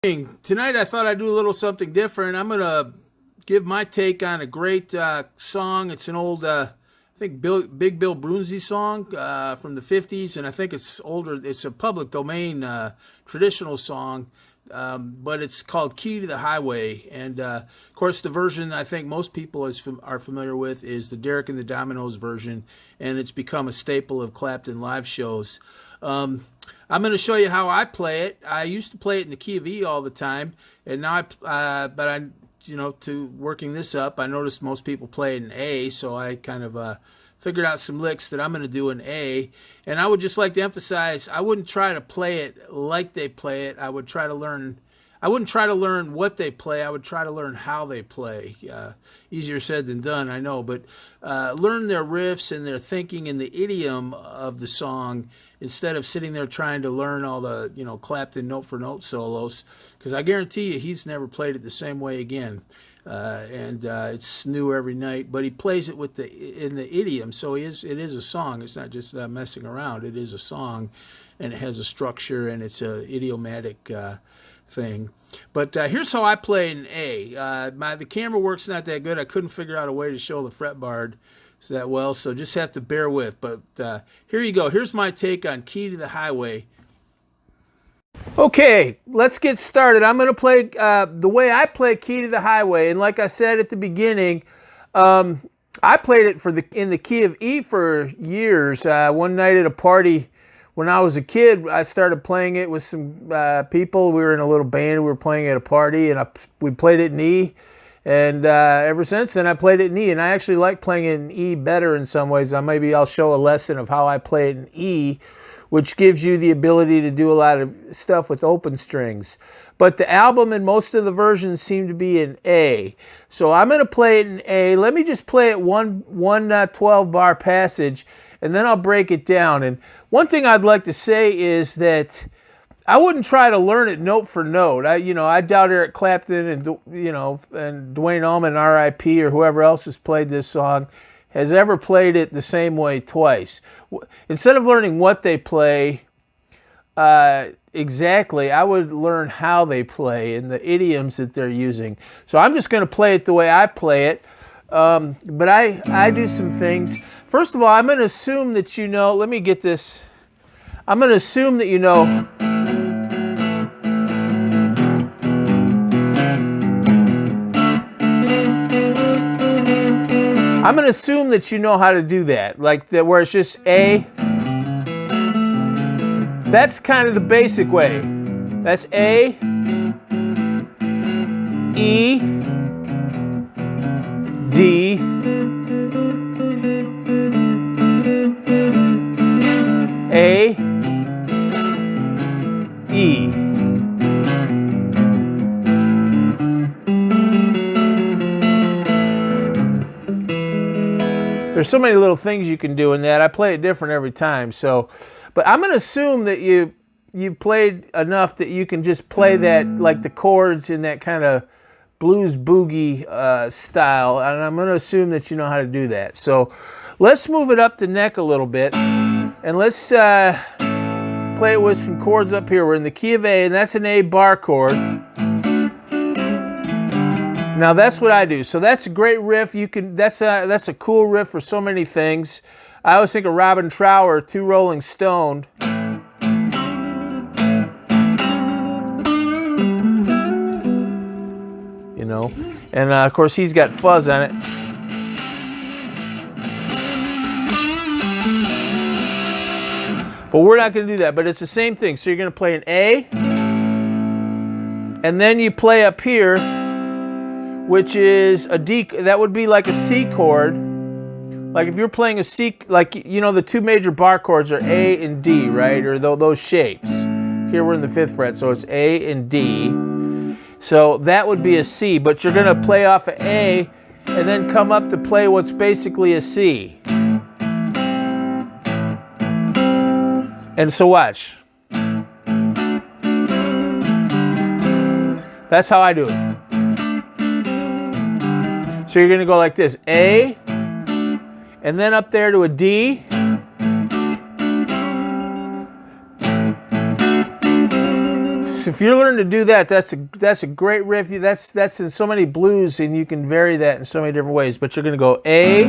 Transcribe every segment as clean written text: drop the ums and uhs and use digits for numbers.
Tonight I thought I'd do a little something different. I'm going to give my take on a great song. It's an old, I think, Big Bill Broonzy song from the 50s, and I think it's older. It's a public domain traditional song, but it's called Key to the Highway. And, of course, the version I think most people are familiar with is the Derek and the Dominoes version, and it's become a staple of Clapton live shows. I'm going to show you how I play it. I used to play it in the key of E all the time, and now to working this up, I noticed most people play it in A, so I kind of figured out some licks that I'm going to do in A. And I would just like to emphasize, I wouldn't try to play it like they play it. I wouldn't try to learn what they play. I would try to learn how they play. Easier said than done, I know, but learn their riffs and their thinking and the idiom of the song instead of sitting there trying to learn all the, Clapton note for note solos, because I guarantee you he's never played it the same way again. It's new every night, but he plays it in the idiom, so it is a song. It's not just messing around. It is a song, and it has a structure, and it's a idiomatic thing. But here's how I play in A. The camera work's not that good. I couldn't figure out a way to show the fretboard that well, so just have to bear with. But here you go. Here's my take on Key to the Highway. Okay, let's get started. I'm going to play the way I play Key to the Highway, and like I said at the beginning, I played it in the key of E for years. One night at a party when I was a kid, I started playing it with some people. We were in a little band. We were playing at a party, and we played it in E. And ever since then, I played it in E. And I actually like playing it in E better in some ways. Maybe I'll show a lesson of how I play it in E, which gives you the ability to do a lot of stuff with open strings. But the album and most of the versions seem to be in A. So I'm going to play it in A. Let me just play it one 12-bar passage, and then I'll break it down. And one thing I'd like to say is that I wouldn't try to learn it note for note. I doubt Eric Clapton and Duane Allman, R.I.P., or whoever else has played this song has ever played it the same way twice. Instead of learning what they play exactly, I would learn how they play and the idioms that they're using. So I'm just going to play it the way I play it. But I do some things. First of all, I'm going to assume that you know. Let me get this. I'm going to assume that you know. I'm going to assume that you know how to do that, like that, where it's just A. That's kind of the basic way. That's A, E, D, A, E. There's so many little things you can do in that. I play it different every time. But I'm going to assume that you've played enough that you can just play that, like the chords in that kind of blues boogie style. And I'm going to assume that you know how to do that. So let's move it up the neck a little bit. And let's play it with some chords up here. We're in the key of A, and that's an A bar chord. Now that's what I do. So that's a great riff. That's a cool riff for so many things. I always think of Robin Trower, Two Rolling Stone. And of course he's got fuzz on it. But we're not going to do that. But it's the same thing. So you're going to play an A, and then you play up here, which is a D. That would be like a C chord. Like if you're playing a C, like, the two major bar chords are A and D, right? Or those shapes. Here we're in the 5th fret, so it's A and D. So that would be a C, but you're going to play off of A and then come up to play what's basically a C. And so watch. That's how I do it. So you're going to go like this, A, and then up there to a D, if you're learning to do that, that's a great riff. That's in so many blues, and you can vary that in so many different ways. But you're going to go A,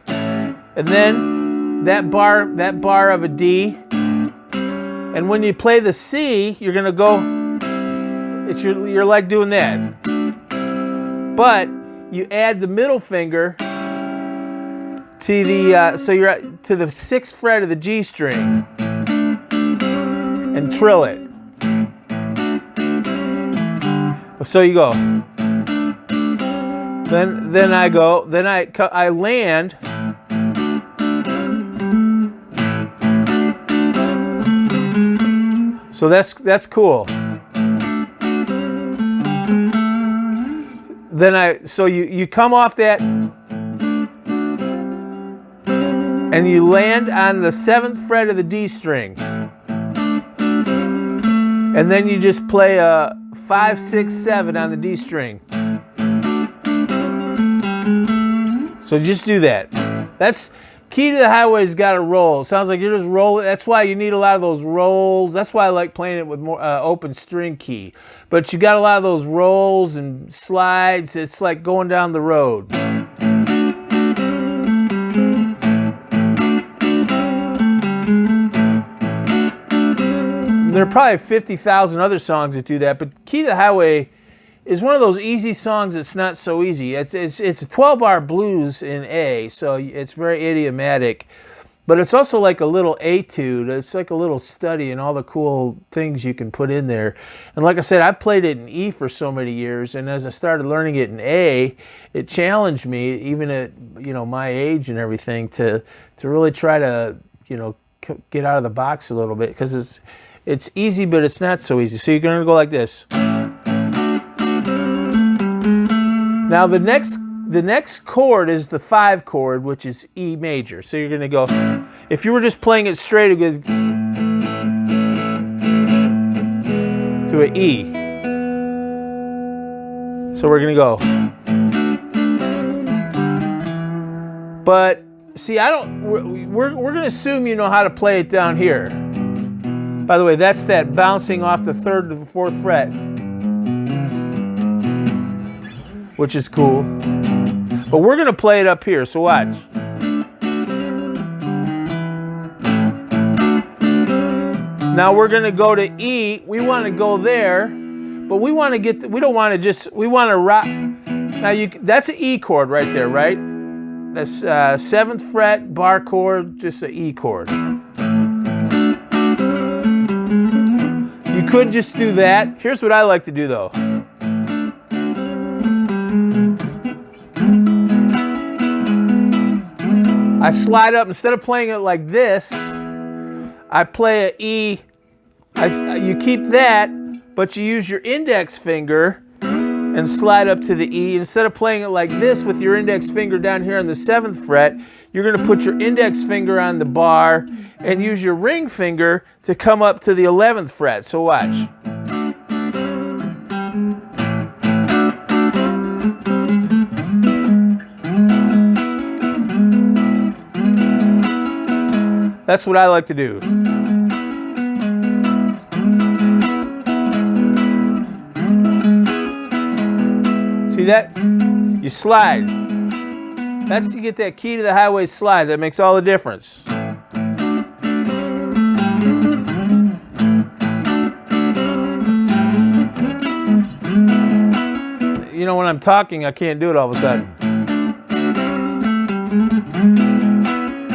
and then that bar of a D, and when you play the C, you're going to go. You're like doing that, but you add the middle finger to the so you're to the 6th fret of the G string and trill it. So you go. Then I go. Then I land. So that's cool. Then so you come off that and you land on the 7th fret of the D string, and then you just play a 5, 6, 7 on the D string. So just do that. That's Key to the Highway's got to roll. It sounds like you're just rolling. That's why you need a lot of those rolls. That's why I like playing it with more open string key. But you got a lot of those rolls and slides. It's like going down the road. There are probably 50,000 other songs that do that, but Key to the Highway is one of those easy songs that's not so easy. It's a 12-bar blues in A, so it's very idiomatic, but it's also like a little etude. It's like a little study in all the cool things you can put in there. And like I said, I played it in E for so many years, and as I started learning it in A, it challenged me, even at my age and everything, to really try to get out of the box a little bit, because it's easy, but it's not so easy. So you're going to go like this. Now the next chord is the 5 chord, which is E major. So you're going to go, if you were just playing it straight, it would go to an E. So we're going to go. But see, we're going to assume you know how to play it down here. By the way, that's that bouncing off the 3rd to the 4th fret, which is cool. But we're going to play it up here, so watch. Now we're going to go to E. We want to go there, but we want to we want to rock. Now that's an E chord right there, right? That's 7th fret bar chord, just an E chord. You could just do that. Here's what I like to do though. I slide up, instead of playing it like this, I play an E. You keep that, but you use your index finger and slide up to the E. Instead of playing it like this with your index finger down here on the 7th fret, you're going to put your index finger on the bar and use your ring finger to come up to the 11th fret. So watch. That's what I like to do. See that? You slide. That's to get that Key to the Highway slide. That makes all the difference. When I'm talking, I can't do it all of a sudden.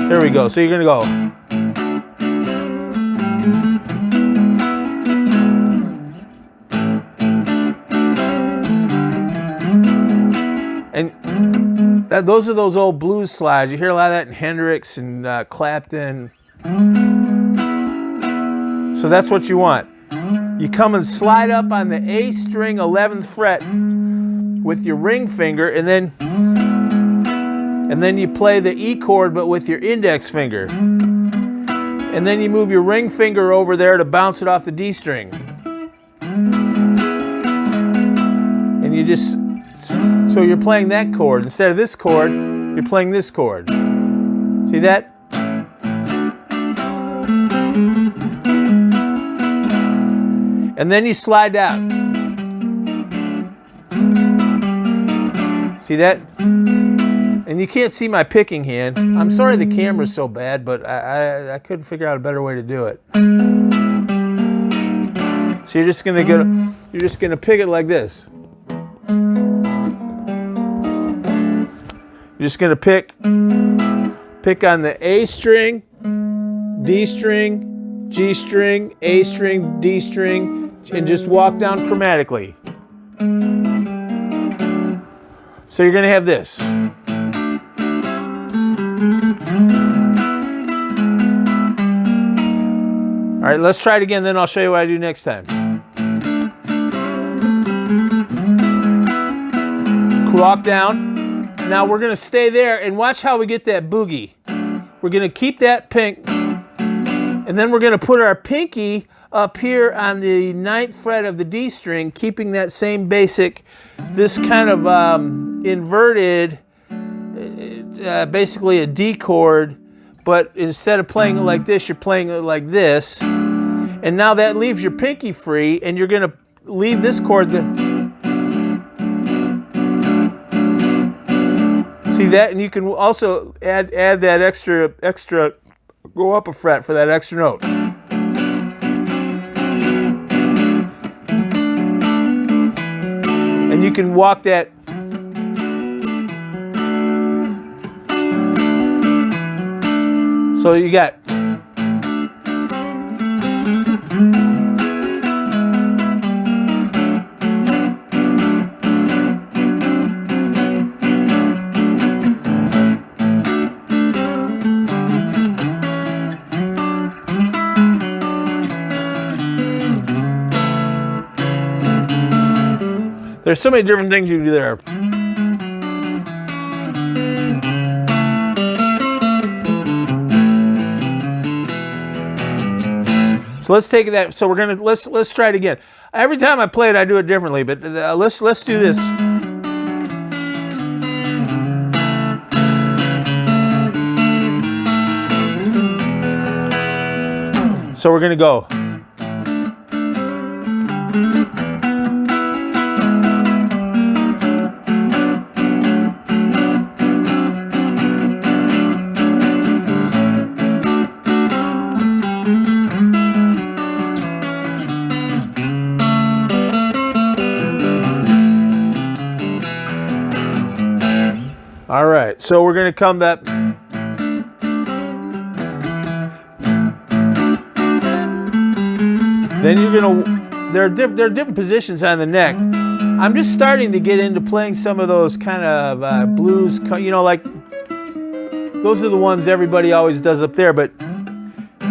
There we go. So you're going to go. And those are those old blues slides. You hear a lot of that in Hendrix and Clapton. So that's what you want. You come and slide up on the A string 11th fret with your ring finger, and then you play the E chord but with your index finger. And then you move your ring finger over there to bounce it off the D string. And you just, so you're playing that chord. Instead of this chord, you're playing this chord. See that? And then you slide down. See that? And you can't see my picking hand. I'm sorry the camera's so bad, but I couldn't figure out a better way to do it. So you're just gonna pick it like this. You're just gonna pick on the A string, D string, G string, A string, D string, and just walk down chromatically. So you're going to have this. All right, let's try it again, then I'll show you what I do next time. Walk down. Now we're going to stay there and watch how we get that boogie. We're going to keep that pink, and then we're going to put our pinky up here on the 9th fret of the D string, keeping that same basic, this kind of inverted, basically a D chord, but instead of playing it like this, you're playing it like this. And now that leaves your pinky free, and you're going to leave this chord there. See that? And you can also add that extra, go up a fret for that extra note. And you can walk that. So you got. There's so many different things you can do there. So let's take that. So we're gonna let's try it again. Every time I play it, I do it differently. But let's do this. So we're gonna go. All right, so we're going to come back. Then you're going to, there are different positions on the neck. I'm just starting to get into playing some of those kind of blues, you know, like those are the ones everybody always does up there, but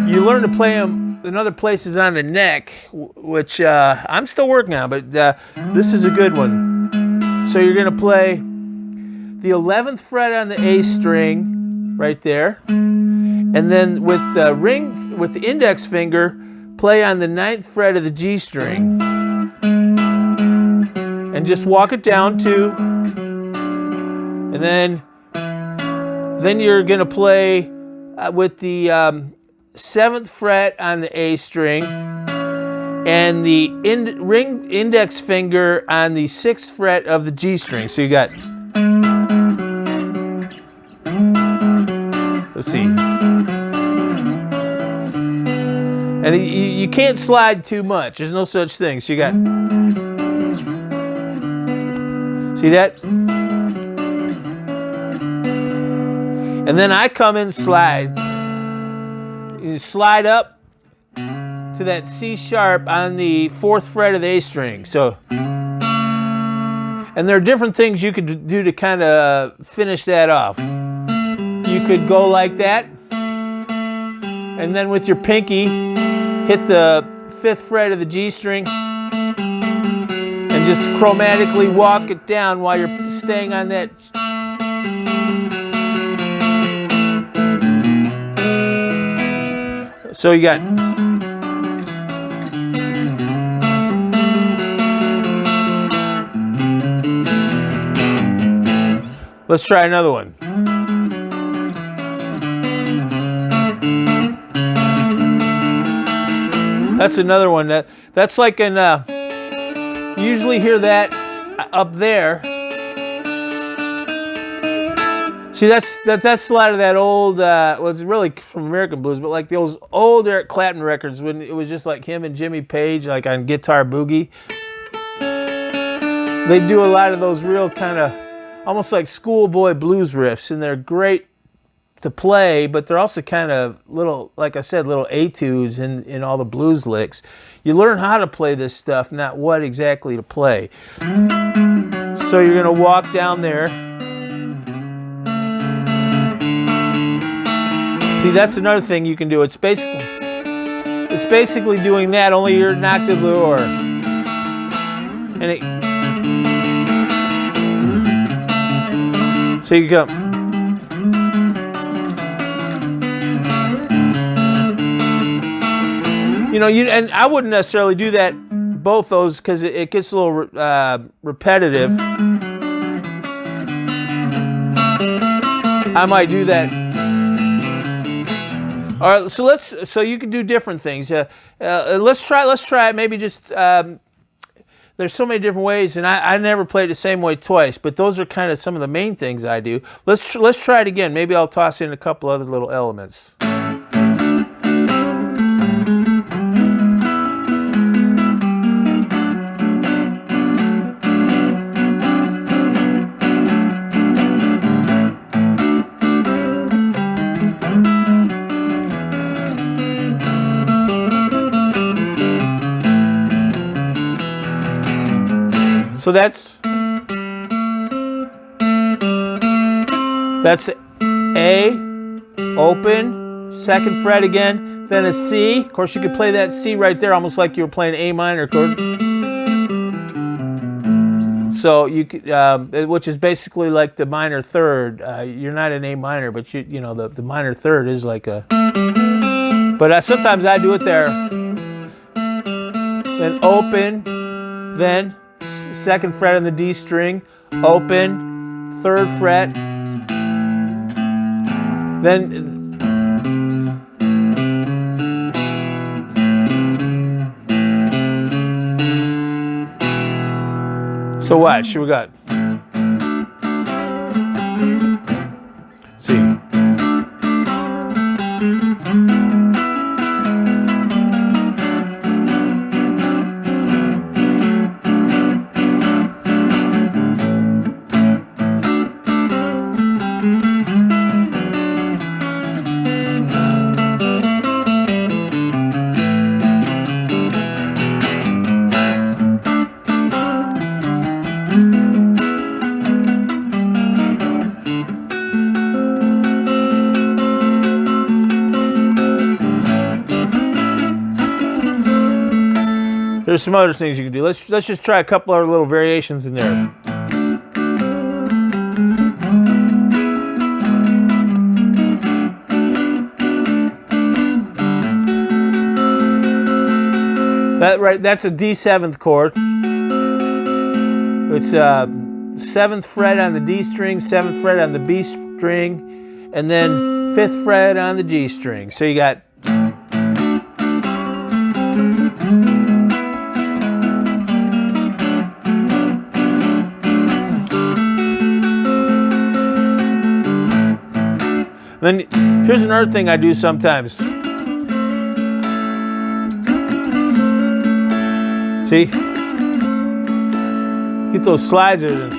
you learn to play them in other places on the neck, which I'm still working on, but this is a good one. So you're going to play the 11th fret on the A string right there, and then with the with the index finger, play on the 9th fret of the G string, and just walk it down to, and then you're gonna play with the 7th fret on the A string, and the ring index finger on the 6th fret of the G string. So you got. Let's see. And you can't slide too much. There's no such thing. So you got. See that? And then I come in slide. You slide up to that C sharp on the 4th fret of the A string. So. And there are different things you could do to kind of finish that off. You could go like that, and then with your pinky, hit the 5th fret of the G string, and just chromatically walk it down while you're staying on that. So you got. Let's try another one. That's another one that's like an. You usually hear that up there. See, that's a lot of that old. Well, it's really from American blues, but like those old Eric Clapton records when it was just like him and Jimmy Page, like on Guitar Boogie. They do a lot of those real kind of almost like schoolboy blues riffs, and they're great to play, but they're also kind of little, like I said, little etudes in all the blues licks. You learn how to play this stuff, not what exactly to play. So you're going to walk down there. See, that's another thing you can do. It's basically doing that, only you're an octave lower. And so you go. You know, and I wouldn't necessarily do that, both those, because it gets a little repetitive. I might do that. All right, so you can do different things. Let's try it. Maybe just there's so many different ways, and I never played the same way twice. But those are kind of some of the main things I do. Let's try it again. Maybe I'll toss in a couple other little elements. So that's A, open, second fret again, then a C. Of course, you could play that C right there almost like you were playing A minor chord. So you could, which is basically like the minor third. You're not in A minor, but you know the minor third is like a. But sometimes I do it there. Then open, then second fret on the D string, open, third fret, then so watch, we got C. There's some other things you can do. Let's just try a couple other little variations in there. That's a D7th chord. It's 7th fret on the D string, 7th fret on the B string, and then 5th fret on the G string. So you got then here's another thing I do sometimes. See? Get those slides in.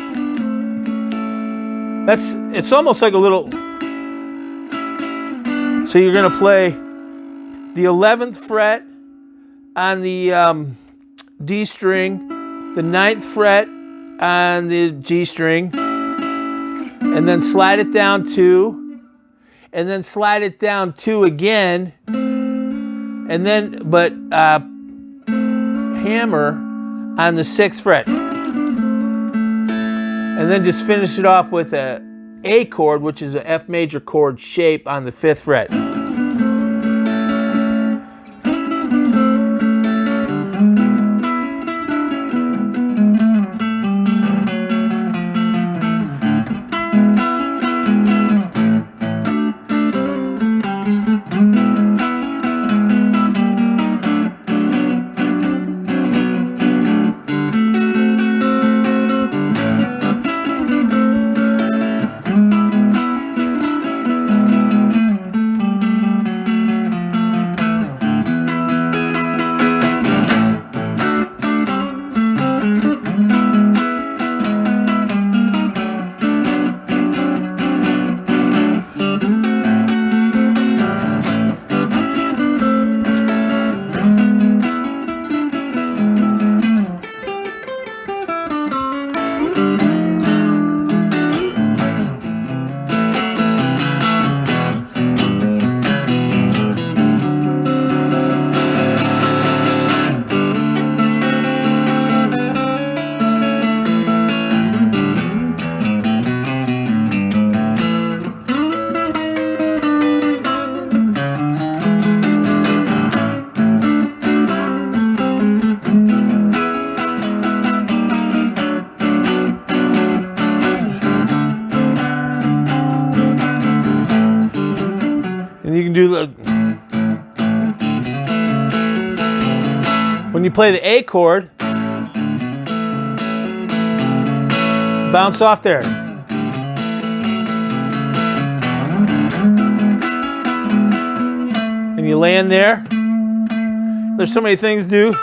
It's almost like a little. So you're gonna play the 11th fret on the D string, the 9th fret on the G string, and then slide it down 2. And then slide it down 2 again, and then hammer on the 6th fret, and then just finish it off with a A chord, which is an F major chord shape on the 5th fret. can do when you play the A chord, bounce off there. And you land there. There's so many things to do.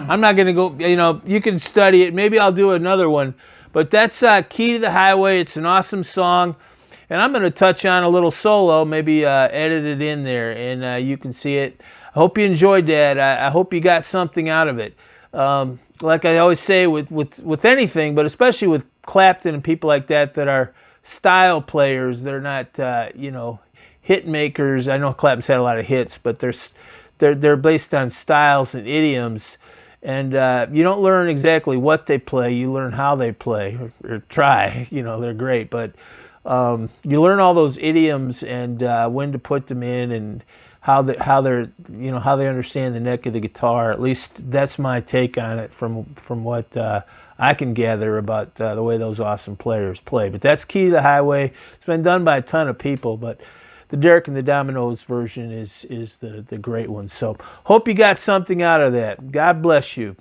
I'm not going to go, you can study it. Maybe I'll do another one. But that's Key to the Highway. It's an awesome song. And I'm going to touch on a little solo, maybe edit it in there, and you can see it. I hope you enjoyed that. I hope you got something out of it. Like I always say with anything, but especially with Clapton and people like that are style players. They're not, hit makers. I know Clapton's had a lot of hits, but they're based on styles and idioms. And you don't learn exactly what they play. You learn how they play or try. They're great. But you learn all those idioms and when to put them in and how they understand the neck of the guitar. At least that's my take on it from what I can gather about the way those awesome players play. But that's Key to the Highway. It's been done by a ton of people, but the Derek and the Dominoes version is the great one. So hope you got something out of that. God bless you.